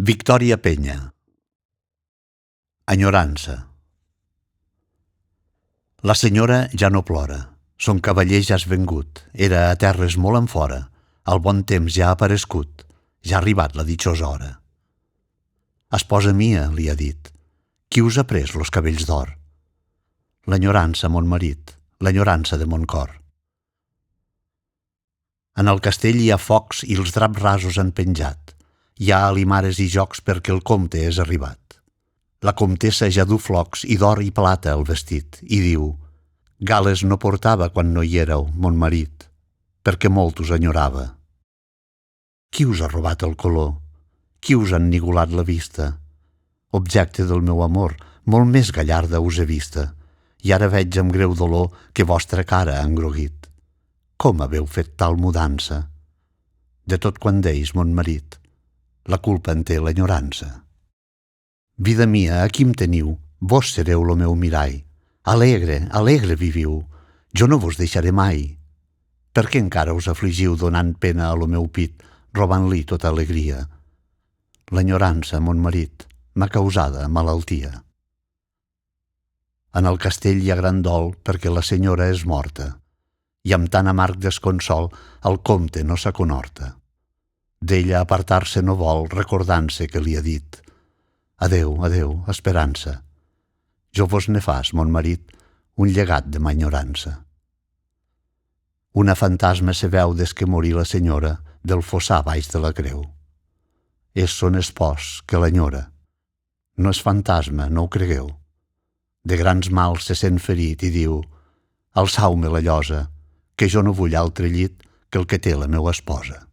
Victòria Penya. Enyorança. La senyora ja no plora. Son cavaller ja és vengut. Era a terres molt enfora. El bon temps ja ha aparescut. Ja ha arribat la ditjosa hora. Esposa mia, li ha dit, qui us ha pres los cabells d'or? L'enyorança, mon marit, l'enyorança de mon cor. En el castell hi ha focs i els draps rasos han penjat. Hi ha alimares i jocs perquè el comte és arribat. La comtessa ja du flocs i d'or i plata el vestit i diu: gales no portava quan no hi éreu, mon marit, perquè molt us enyorava. Qui us ha robat el color? Qui us ha ennigolat la vista? Objecte del meu amor, molt més gallarda us he vista, i ara veig amb greu dolor que vostra cara ha engroguit. Com haveu fet tal mudança? De tot quan deis, mon marit, la culpa en té l'enyorança. Vida mia, aquí em teniu, vos sereu lo meu mirall. Alegre, alegre viviu, jo no vos deixaré mai. Per què encara us afligiu donant pena a lo meu pit, robant-li tota alegria? L'enyorança, mon marit, m'ha causada malaltia. En el castell hi ha gran dol perquè la senyora és morta, i amb tan amarg desconsol el comte no s'aconorta. D'ella apartar-se no vol, recordant-se que li ha dit: adeu, adeu, esperança. Jo vos ne fas, mon marit, un llegat de ma enyorança. Una fantasma se veu des que morí la senyora del fossar baix de la creu. És son espòs que l'enyora. No és fantasma, no ho cregueu. De grans mals se sent ferit i diu: alçau-me la llosa, que jo no vull altre llit que el que té la meua esposa.